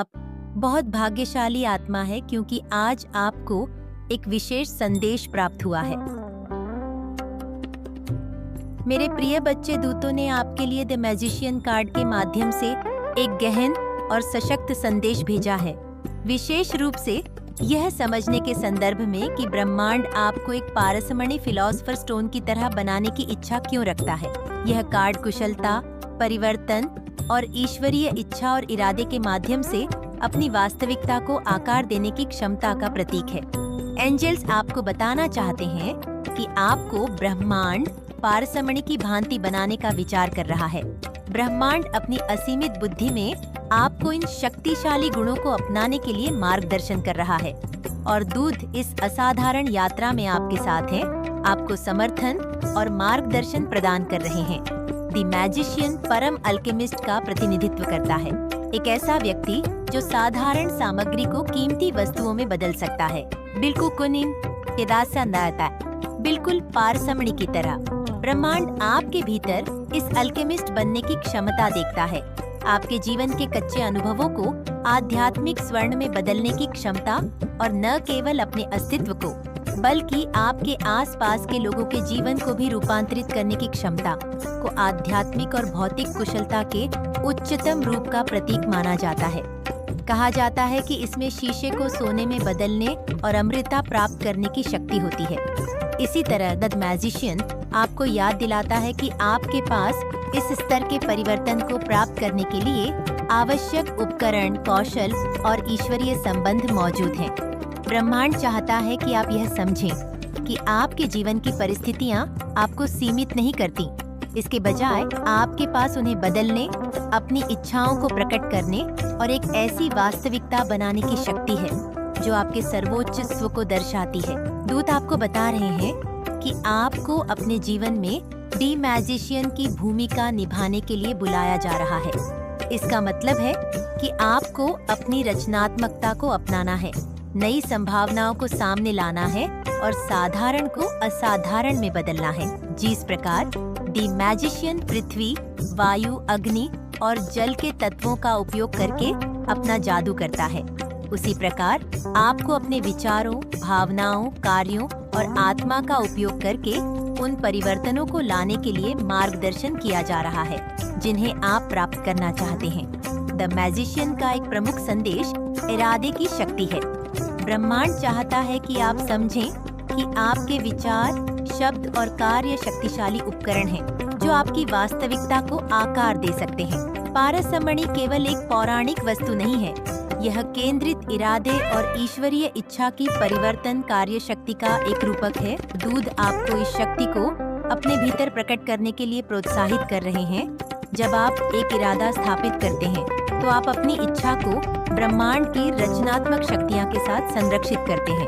आप बहुत भाग्यशाली आत्मा है, क्योंकि आज आपको एक विशेष संदेश प्राप्त हुआ है। मेरे प्रिय बच्चे, दूतों ने आपके लिए द मैजिशियन कार्ड के माध्यम से एक गहन और सशक्त संदेश भेजा है, विशेष रूप से यह समझने के संदर्भ में कि ब्रह्मांड आपको एक पारसमणि फिलॉसफर स्टोन की तरह बनाने की इच्छा क्यों रखता है। यह कार्ड कुशलता, परिवर्तन और ईश्वरीय इच्छा और इरादे के माध्यम से अपनी वास्तविकता को आकार देने की क्षमता का प्रतीक है। एंजल्स आपको बताना चाहते हैं कि आपको ब्रह्मांड पारसमणि की भांति बनाने का विचार कर रहा है। ब्रह्मांड अपनी असीमित बुद्धि में आपको इन शक्तिशाली गुणों को अपनाने के लिए मार्गदर्शन कर रहा है, और दूत इस असाधारण यात्रा में आपके साथ हैं, आपको समर्थन और मार्गदर्शन प्रदान कर रहे हैं। द मैजिशियन परम अल्केमिस्ट का प्रतिनिधित्व करता है, एक ऐसा व्यक्ति जो साधारण सामग्री को कीमती वस्तुओं में बदल सकता है, बिल्कुल पारसमणि की तरह। ब्रह्मांड आपके भीतर इस अल्केमिस्ट बनने की क्षमता देखता है, आपके जीवन के कच्चे अनुभवों को आध्यात्मिक स्वर्ण में बदलने की क्षमता, और न केवल अपने अस्तित्व को बल्कि आपके आसपास के लोगों के जीवन को भी रूपांतरित करने की क्षमता को आध्यात्मिक और भौतिक कुशलता के उच्चतम रूप का प्रतीक माना जाता है। कहा जाता है कि इसमें शीशे को सोने में बदलने और अमृता प्राप्त करने की शक्ति होती है। इसी तरह द मैजिशियन आपको याद दिलाता है कि आपके पास इस स्तर के परिवर्तन को प्राप्त करने के लिए आवश्यक उपकरण, कौशल और ईश्वरीय संबंध मौजूद हैं। ब्रह्मांड चाहता है कि आप यह समझें कि आपके जीवन की परिस्थितियां आपको सीमित नहीं करती, इसके बजाय आपके पास उन्हें बदलने, अपनी इच्छाओं को प्रकट करने और एक ऐसी वास्तविकता बनाने की शक्ति है जो आपके सर्वोच्च स्व को दर्शाती है। दूत आपको बता रहे हैं कि आपको अपने जीवन में द मैजिशियन की भूमिका निभाने के लिए बुलाया जा रहा है। इसका मतलब है कि आपको अपनी रचनात्मकता को अपनाना है, नई संभावनाओं को सामने लाना है और साधारण को असाधारण में बदलना है। जिस प्रकार द मैजिशियन पृथ्वी, वायु, अग्नि और जल के तत्वों का उपयोग करके अपना जादू करता है, उसी प्रकार आपको अपने विचारों, भावनाओं, कार्यों और आत्मा का उपयोग करके उन परिवर्तनों को लाने के लिए मार्गदर्शन किया जा रहा है जिन्हें आप प्राप्त करना चाहते हैं। द मैजिशियन का एक प्रमुख संदेश इरादे की शक्ति है। ब्रह्मांड चाहता है कि आप समझें कि आपके विचार, शब्द और कार्य शक्तिशाली उपकरण हैं जो आपकी वास्तविकता को आकार दे सकते हैं। पारसमणि केवल एक पौराणिक वस्तु नहीं है, यह केंद्रित इरादे और ईश्वरीय इच्छा की परिवर्तन कार्य शक्ति का एक रूपक है। दूत आपको इस शक्ति को अपने भीतर प्रकट करने के लिए प्रोत्साहित कर रहे हैं। जब आप एक इरादा स्थापित करते हैं तो आप अपनी इच्छा को ब्रह्मांड की रचनात्मक शक्तियां के साथ संरक्षित करते हैं।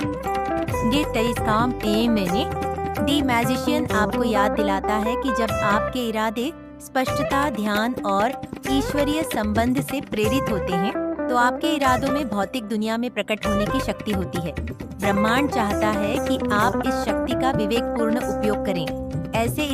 द मैजिशियन आपको याद दिलाता है कि जब आपके इरादे स्पष्टता, ध्यान और ईश्वरीय संबंध से प्रेरित होते हैं तो आपके इरादों में भौतिक दुनिया में प्रकट होने की शक्ति होती है। ब्रह्मांड चाहता है कि आप इस शक्ति का विवेकपूर्ण उपयोग करें, ऐसे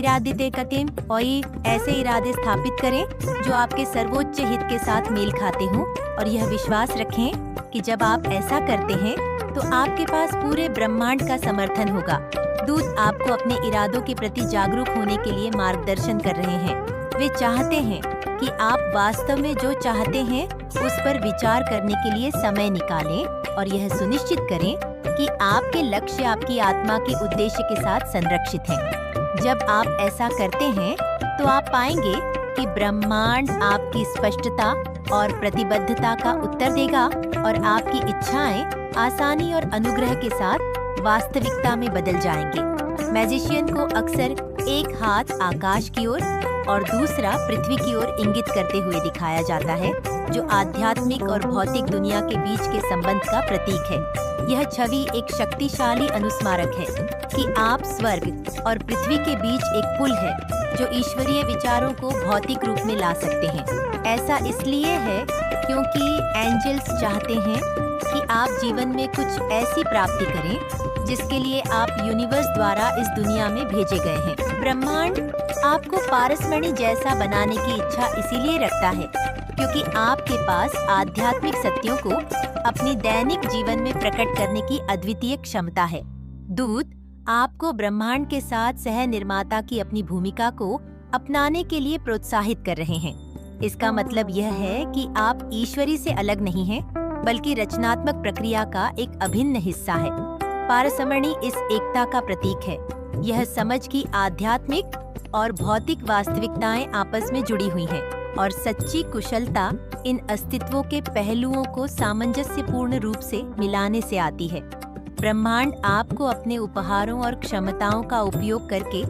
इरादे स्थापित करें जो आपके सर्वोच्च हित के साथ मेल खाते हों, और यह विश्वास रखें कि जब आप ऐसा करते हैं तो आपके पास पूरे ब्रह्मांड का समर्थन होगा। दूत आपको अपने इरादों के प्रति जागरूक होने के लिए मार्गदर्शन कर रहे हैं। वे चाहते हैं कि आप वास्तव में जो चाहते हैं उस पर विचार करने के लिए समय निकालें और यह सुनिश्चित करें कि आपके लक्ष्य आपकी आत्मा के उद्देश्य के साथ संरक्षित हैं। जब आप ऐसा करते हैं तो आप पाएंगे कि ब्रह्मांड आपकी स्पष्टता और प्रतिबद्धता का उत्तर देगा और आपकी इच्छाएं आसानी और अनुग्रह के साथ वास्तविकता में बदल जाएंगे। मैजिशियन को अक्सर एक हाथ आकाश की ओर और दूसरा पृथ्वी की ओर इंगित करते हुए दिखाया जाता है, जो आध्यात्मिक और भौतिक दुनिया के बीच के संबंध का प्रतीक है। यह छवि एक शक्तिशाली अनुस्मारक है कि आप स्वर्ग और पृथ्वी के बीच एक पुल है जो ईश्वरीय विचारों को भौतिक रूप में ला सकते हैं। ऐसा इसलिए है क्योंकि एंजल्स चाहते हैं कि आप जीवन में कुछ ऐसी प्राप्ति करें जिसके लिए आप यूनिवर्स द्वारा इस दुनिया में भेजे गए हैं। ब्रह्मांड आपको पारसमणि जैसा बनाने की इच्छा इसीलिए रखता है क्योंकि आपके पास आध्यात्मिक सत्यों को अपनी दैनिक जीवन में प्रकट करने की अद्वितीय क्षमता है। दूत आपको ब्रह्मांड के साथ सह निर्माता की अपनी भूमिका को अपनाने के लिए प्रोत्साहित कर रहे हैं। इसका मतलब यह है कि आप ईश्वरी से अलग नहीं हैं, बल्कि रचनात्मक प्रक्रिया का एक अभिन्न हिस्सा है। पारसमणि इस एकता का प्रतीक है। यह समझ की आध्यात्मिक और भौतिक वास्तविकताएं आपस में जुड़ी हुई हैं और सच्ची कुशलता इन अस्तित्वों के पहलुओं को सामंजस्यपूर्ण रूप से मिलाने से आती है। ब्रह्मांड आपको अपने उपहारों और क्षमताओं का उपयोग करके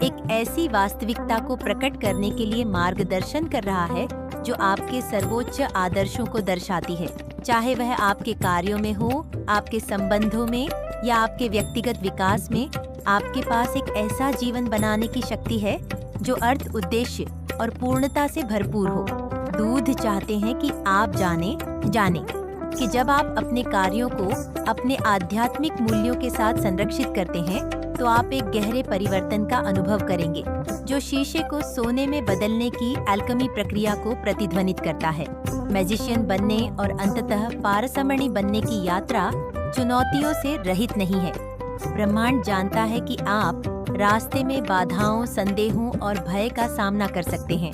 एक ऐसी वास्तविकता को प्रकट करने के लिए मार्गदर्शन कर रहा है जो आपके सर्वोच्च आदर्शों को दर्शाती है। चाहे वह आपके कार्यों में हो, आपके संबंधों में या आपके व्यक्तिगत विकास में, आपके पास एक ऐसा जीवन बनाने की शक्ति है जो अर्थ, उद्देश्य और पूर्णता से भरपूर हो। दूध चाहते हैं कि आप जाने कि जब आप अपने कार्यों को अपने आध्यात्मिक मूल्यों के साथ संरक्षित करते हैं तो आप एक गहरे परिवर्तन का अनुभव करेंगे जो शीशे को सोने में बदलने की अल्केमी प्रक्रिया को प्रतिध्वनित करता है। मैजिशियन बनने और अंततः पारसमणि बनने की यात्रा चुनौतियों से रहित नहीं है। ब्रह्मांड जानता है कि आप रास्ते में बाधाओं, संदेहों और भय का सामना कर सकते हैं।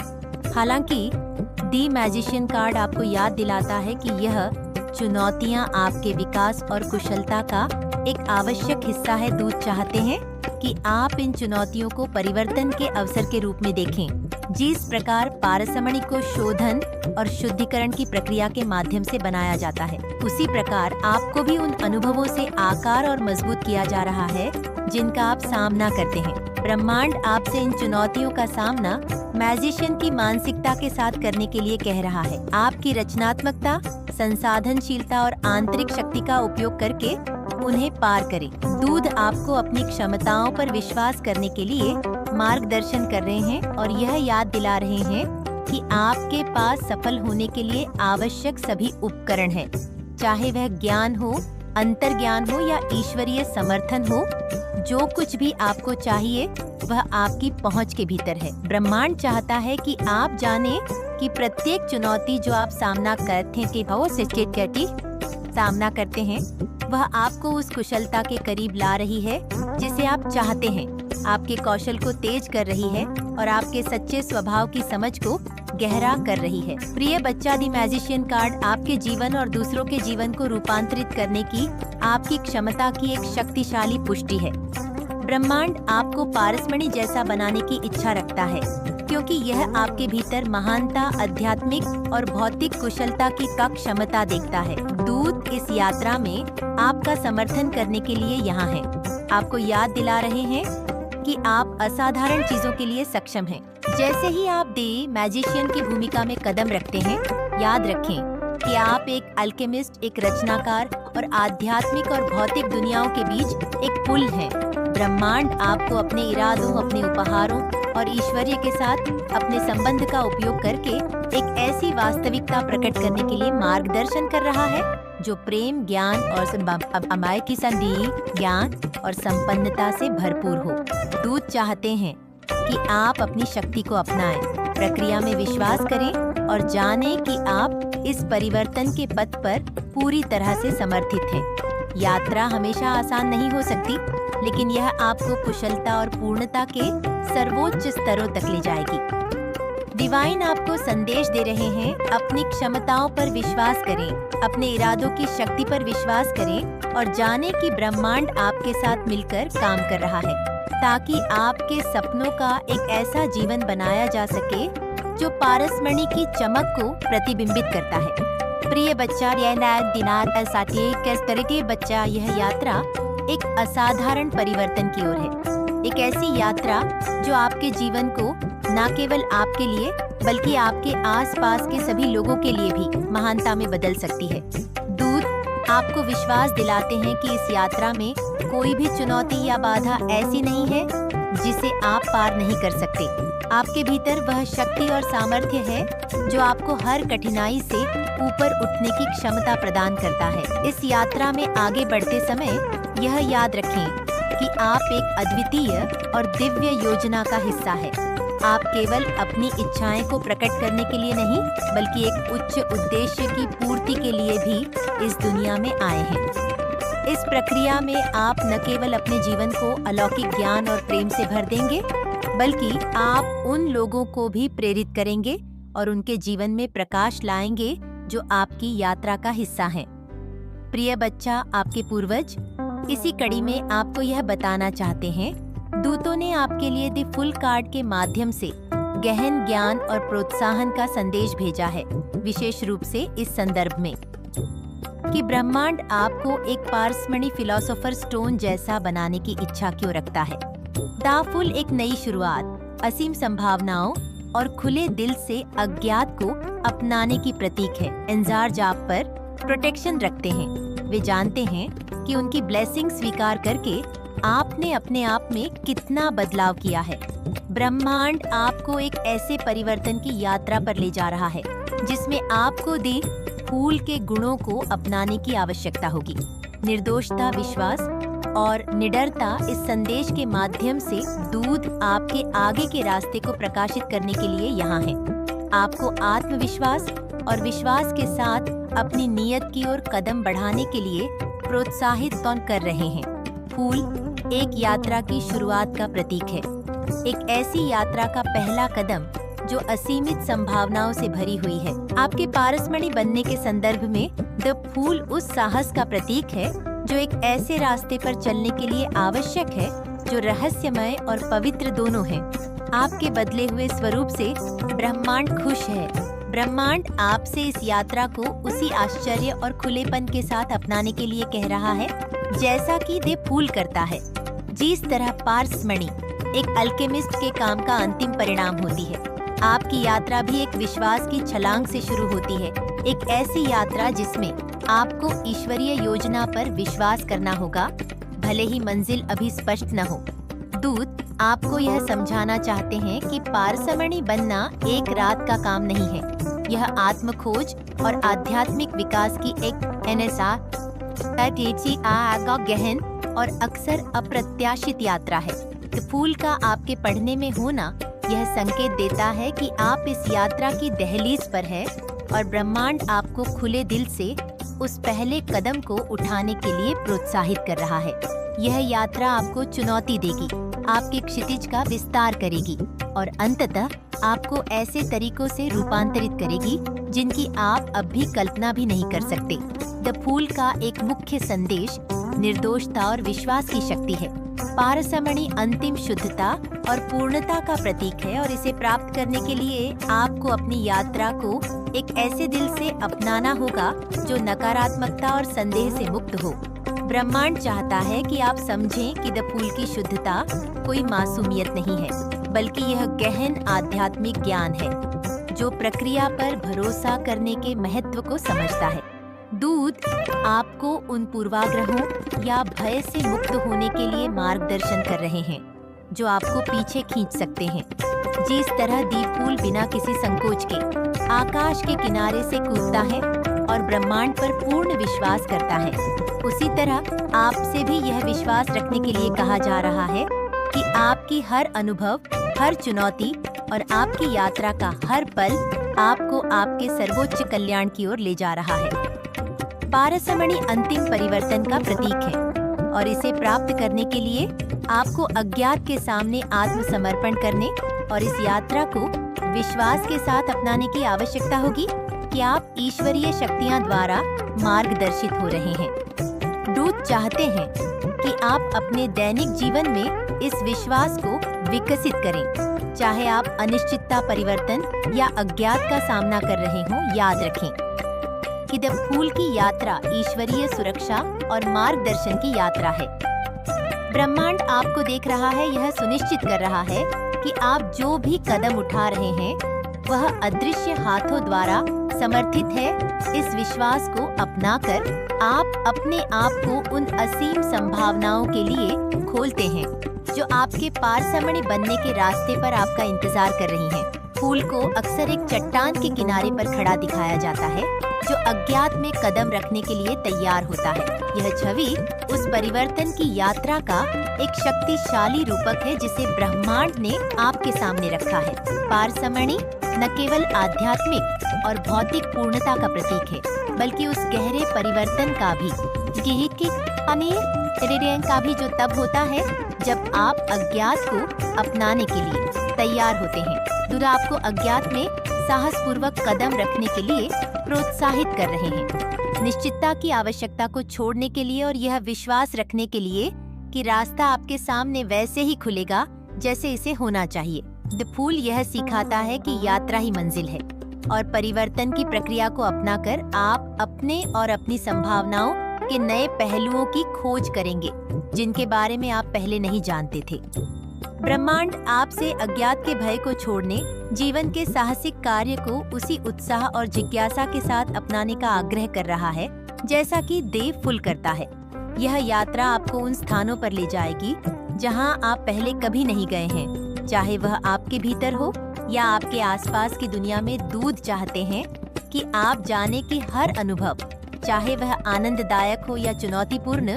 हालांकि दी मैजिशियन कार्ड आपको याद दिलाता है कि यह चुनौतियां आपके विकास और कुशलता का एक आवश्यक हिस्सा है। दूत चाहते हैं कि आप इन चुनौतियों को परिवर्तन के अवसर के रूप में देखें। जिस प्रकार पारसमणि को शोधन और शुद्धिकरण की प्रक्रिया के माध्यम से बनाया जाता है, उसी प्रकार आपको भी उन अनुभवों से आकार और मजबूत किया जा रहा है जिनका आप सामना करते हैं। ब्रह्मांड आपसे इन चुनौतियों का सामना मैजिशियन की मानसिकता के साथ करने के लिए कह रहा है। आपकी रचनात्मकता, संसाधनशीलता और आंतरिक शक्ति का उपयोग करके उन्हें पार करें। दूध आपको अपनी क्षमताओं पर विश्वास करने के लिए मार्गदर्शन कर रहे हैं और यह याद दिला रहे हैं कि आपके पास सफल होने के लिए आवश्यक सभी उपकरण हैं, चाहे वह ज्ञान हो, अंतर्ज्ञान हो या ईश्वरीय समर्थन हो। जो कुछ भी आपको चाहिए वह आपकी पहुंच के भीतर है। ब्रह्मांड चाहता है कि आप जाने कि प्रत्येक चुनौती जो आप सामना करते हैं वह आपको उस कुशलता के करीब ला रही है जिसे आप चाहते हैं, आपके कौशल को तेज कर रही है और आपके सच्चे स्वभाव की समझ को गहरा कर रही है। प्रिय बच्चा, दी मैजिशियन कार्ड आपके जीवन और दूसरों के जीवन को रूपांतरित करने की आपकी क्षमता की एक शक्तिशाली पुष्टि है। ब्रह्मांड आपको पारसमणि जैसा बनाने की इच्छा रखता है क्योंकि यह आपके भीतर महानता, आध्यात्मिक और भौतिक कुशलता की का क्षमता देखता है। दूत इस यात्रा में आपका समर्थन करने के लिए यहाँ हैं। आपको याद दिला रहे हैं कि आप असाधारण चीजों के लिए सक्षम हैं। जैसे ही आप दी मैजिशियन की भूमिका में कदम रखते हैं, याद रखें कि आप एक अल्केमिस्ट, एक रचनाकार और आध्यात्मिक और भौतिक दुनियाओं के बीच एक पुल हैं। ब्रह्मांड आपको अपने इरादों, अपने उपहारों और ईश्वरीय के साथ अपने संबंध का उपयोग करके एक ऐसी वास्तविकता प्रकट करने के लिए मार्गदर्शन कर रहा है जो प्रेम, ज्ञान और अमाय की संधि, ज्ञान और संपन्नता से भरपूर हो। दूत चाहते हैं कि आप अपनी शक्ति को अपनाएं, प्रक्रिया में विश्वास करें और जानें कि आप इस परिवर्तन के पथ पर पूरी तरह से समर्थित हैं। यात्रा हमेशा आसान नहीं हो सकती, लेकिन यह आपको कुशलता और पूर्णता के सर्वोच्च स्तरों तक ले जाएगी। डिवाइन आपको संदेश दे रहे हैं, अपनी क्षमताओं पर विश्वास करें, अपने इरादों की शक्ति पर विश्वास करें और जानें कि ब्रह्मांड आपके साथ मिलकर काम कर रहा है ताकि आपके सपनों का एक ऐसा जीवन बनाया जा सके जो पारसमणि की चमक को प्रतिबिंबित करता है। प्रिय बच्चा, बच्चा, यह यात्रा एक असाधारण परिवर्तन की ओर है। एक ऐसी यात्रा जो आपके जीवन को न केवल आपके लिए बल्कि आपके आसपास के सभी लोगों के लिए भी महानता में बदल सकती है। दूत आपको विश्वास दिलाते हैं कि इस यात्रा में कोई भी चुनौती या बाधा ऐसी नहीं है जिसे आप पार नहीं कर सकते। आपके भीतर वह शक्ति और सामर्थ्य है जो आपको हर कठिनाई से ऊपर उठने की क्षमता प्रदान करता है। इस यात्रा में आगे बढ़ते समय यह याद रखें कि आप एक अद्वितीय और दिव्य योजना का हिस्सा है। आप केवल अपनी इच्छाएं को प्रकट करने के लिए नहीं, बल्कि एक उच्च उद्देश्य की पूर्ति के लिए भी इस दुनिया में आए हैं। इस प्रक्रिया में आप न केवल अपने जीवन को अलौकिक ज्ञान और प्रेम से भर देंगे, बल्कि आप उन लोगों को भी प्रेरित करेंगे और उनके जीवन में प्रकाश लाएंगे जो आपकी यात्रा का हिस्सा हैं। प्रिय बच्चा, आपके पूर्वज इसी कड़ी में आपको यह बताना चाहते हैं, दूतों ने आपके लिए द फुल कार्ड के माध्यम से गहन ज्ञान और प्रोत्साहन का संदेश भेजा है, विशेष रूप से इस संदर्भ में कि ब्रह्मांड आपको एक पारसमणि फिलॉसोफर स्टोन जैसा बनाने की इच्छा क्यों रखता है। द फुल एक नई शुरुआत, असीम संभावनाओं और खुले दिल से अज्ञात को अपनाने की प्रतीक है। एंजार आप पर प्रोटेक्शन रखते हैं। वे जानते हैं कि उनकी ब्लेसिंग स्वीकार करके आपने अपने आप में कितना बदलाव किया है। ब्रह्मांड आपको एक ऐसे परिवर्तन की यात्रा पर ले जा रहा है जिसमें आपको दी फूल के गुणों को अपनाने की आवश्यकता होगी। निर्दोषता, विश्वास और निडरता इस संदेश के माध्यम से दूत आपके आगे के रास्ते को प्रकाशित करने के लिए यहाँ है। आपको आत्मविश्वास और विश्वास के साथ अपनी नियत की ओर कदम बढ़ाने के लिए प्रोत्साहित कर रहे हैं। फूल एक यात्रा की शुरुआत का प्रतीक है, एक ऐसी यात्रा का पहला कदम जो असीमित संभावनाओं से भरी हुई है। आपके पारसमणि बनने के संदर्भ में द फूल उस साहस का प्रतीक है जो एक ऐसे रास्ते पर चलने के लिए आवश्यक है जो रहस्यमय और पवित्र दोनों है। आपके बदले हुए स्वरूप से ब्रह्मांड खुश है। ब्रह्मांड आपसे इस यात्रा को उसी आश्चर्य और खुलेपन के साथ अपनाने के लिए कह रहा है जैसा कि द फूल करता है। जिस तरह पारसमणि एक अल्केमिस्ट के काम का अंतिम परिणाम होती है, आपकी यात्रा भी एक विश्वास की छलांग से शुरू होती है। एक ऐसी यात्रा जिसमें आपको ईश्वरीय योजना पर विश्वास करना होगा, भले ही मंजिल अभी स्पष्ट न हो। दूत आपको यह समझाना चाहते हैं कि पारसमणि बनना एक रात का काम नहीं है। यह आत्म खोज और आध्यात्मिक विकास की एक गहन और अक्सर अप्रत्याशित यात्रा है। फूल का आपके पढ़ने में होना यह संकेत देता है कि आप इस यात्रा की दहलीज पर है और ब्रह्मांड आपको खुले दिल से उस पहले कदम को उठाने के लिए प्रोत्साहित कर रहा है। यह यात्रा आपको चुनौती देगी, आपके क्षितिज का विस्तार करेगी और अंततः आपको ऐसे तरीकों से रूपांतरित करेगी जिनकी आप अब भी कल्पना भी नहीं कर सकते। द फूल का एक मुख्य संदेश निर्दोषता और विश्वास की शक्ति है। पारसमणि अंतिम शुद्धता और पूर्णता का प्रतीक है और इसे प्राप्त करने के लिए आपको अपनी यात्रा को एक ऐसे दिल से अपनाना होगा जो नकारात्मकता और संदेह से मुक्त हो। ब्रह्मांड चाहता है कि आप समझें कि द फूल की शुद्धता कोई मासूमियत नहीं है, बल्कि यह गहन आध्यात्मिक ज्ञान है जो प्रक्रिया पर भरोसा करने के महत्व को समझता है। दूत आपको उन पूर्वाग्रहों या भय से मुक्त होने के लिए मार्गदर्शन कर रहे हैं जो आपको पीछे खींच सकते हैं। जिस तरह दीप फूल बिना किसी संकोच के आकाश के किनारे से कूदता है और ब्रह्मांड पर पूर्ण विश्वास करता है, उसी तरह आपसे भी यह विश्वास रखने के लिए कहा जा रहा है कि आपकी हर अनुभव, हर चुनौती और आपकी यात्रा का हर पल आपको आपके सर्वोच्च कल्याण की ओर ले जा रहा है। पारसमणि अंतिम परिवर्तन का प्रतीक है और इसे प्राप्त करने के लिए आपको अज्ञात के सामने आत्मसमर्पण करने और इस यात्रा को विश्वास के साथ अपनाने की आवश्यकता होगी कि आप ईश्वरीय शक्तियां द्वारा मार्गदर्शित हो रहे हैं। दूत चाहते हैं कि आप अपने दैनिक जीवन में इस विश्वास को विकसित करें, चाहे आप अनिश्चितता, परिवर्तन या अज्ञात का सामना कर रहे हों। याद रखें कि द फूल की यात्रा ईश्वरीय सुरक्षा और मार्गदर्शन की यात्रा है। ब्रह्मांड आपको देख रहा है, यह सुनिश्चित कर रहा है कि आप जो भी कदम उठा रहे हैं वह अदृश्य हाथों द्वारा समर्थित है। इस विश्वास को अपनाकर आप अपने आप को उन असीम संभावनाओं के लिए खोलते हैं जो आपके पारसमणि बनने के रास्ते पर आपका इंतजार कर रही हैं। फूल को अक्सर एक चट्टान के किनारे पर खड़ा दिखाया जाता है जो अज्ञात में कदम रखने के लिए तैयार होता है। यह छवि उस परिवर्तन की यात्रा का एक शक्तिशाली रूपक है जिसे ब्रह्मांड ने आपके सामने रखा है। पारसमणि न केवल आध्यात्मिक और भौतिक पूर्णता का प्रतीक है, बल्कि उस गहरे परिवर्तन का भी जो तब होता है जब आप अज्ञात को अपनाने के लिए तैयार होते हैं। दुर्गा आपको अज्ञात में साहसपूर्वक कदम रखने के लिए प्रोत्साहित कर रहे हैं, निश्चितता की आवश्यकता को छोड़ने के लिए और यह विश्वास रखने के लिए कि रास्ता आपके सामने वैसे ही खुलेगा जैसे इसे होना चाहिए। द फूल यह सिखाता है कि यात्रा ही मंजिल है और परिवर्तन की प्रक्रिया को अपनाकर आप अपने और अपनी संभावनाओं के नए पहलुओं की खोज करेंगे जिनके बारे में आप पहले नहीं जानते थे। ब्रह्मांड आपसे अज्ञात के भय को छोड़ने, जीवन के साहसिक कार्य को उसी उत्साह और जिज्ञासा के साथ अपनाने का आग्रह कर रहा है जैसा कि देव फूल करता है। यह यात्रा आपको उन स्थानों पर ले जाएगी जहां आप पहले कभी नहीं गए हैं, चाहे वह आपके भीतर हो या आपके आसपास की दुनिया में दूध चाहते हैं कि आप जाने की हर अनुभव, चाहे वह आनंददायक हो या चुनौतीपूर्ण,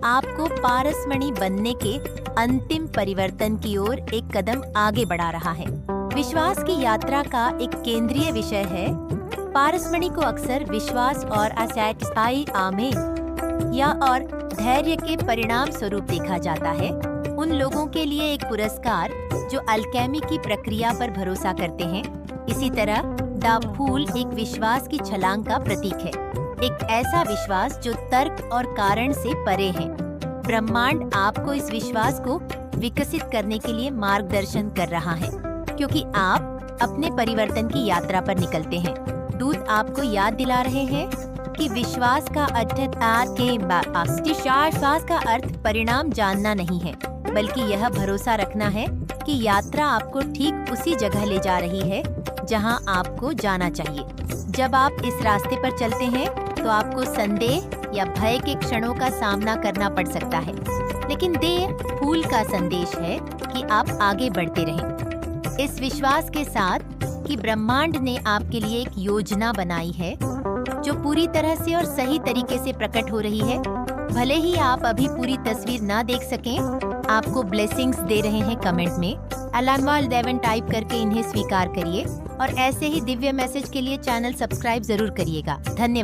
आपको पारसमणि बनने के अंतिम परिवर्तन की ओर एक कदम आगे बढ़ा रहा है। विश्वास की यात्रा का एक केंद्रीय विषय है। पारसमणि को अक्सर विश्वास और अस्थायी आमेन या और धैर्य के परिणाम स्वरूप देखा जाता है। उन लोगों के लिए एक पुरस्कार जो अल्केमी की प्रक्रिया पर भरोसा करते हैं। इसी तरह द फूल एक विश्वास की छलांग का प्रतीक है, एक ऐसा विश्वास जो तर्क और कारण से परे है। ब्रह्मांड आपको इस विश्वास को विकसित करने के लिए मार्गदर्शन कर रहा है, क्योंकि आप अपने परिवर्तन की यात्रा पर निकलते हैं। दूत आपको याद दिला रहे हैं कि विश्वास का अर्थ परिणाम जानना नहीं है, बल्कि यह भरोसा रखना है कि यात्रा आपको ठीक उसी जगह ले जा रही है जहां आपको जाना चाहिए। जब आप इस रास्ते पर चलते हैं तो आपको संदेह या भय के क्षणों का सामना करना पड़ सकता है, लेकिन फूल का संदेश है कि आप आगे बढ़ते रहें, इस विश्वास के साथ कि ब्रह्मांड ने आपके लिए एक योजना बनाई है जो पूरी तरह से और सही तरीके से प्रकट हो रही है। भले ही आप अभी पूरी तस्वीर ना देख सकें, आपको ब्लेसिंग्स दे रहे हैं कमेंट में। अलानवाल देवन टाइप करके इन्हें स्वीकार करिए और ऐसे ही दिव्य मैसेज के लिए चैनल सब्सक्राइब जरूर करिएगा। धन्यवाद।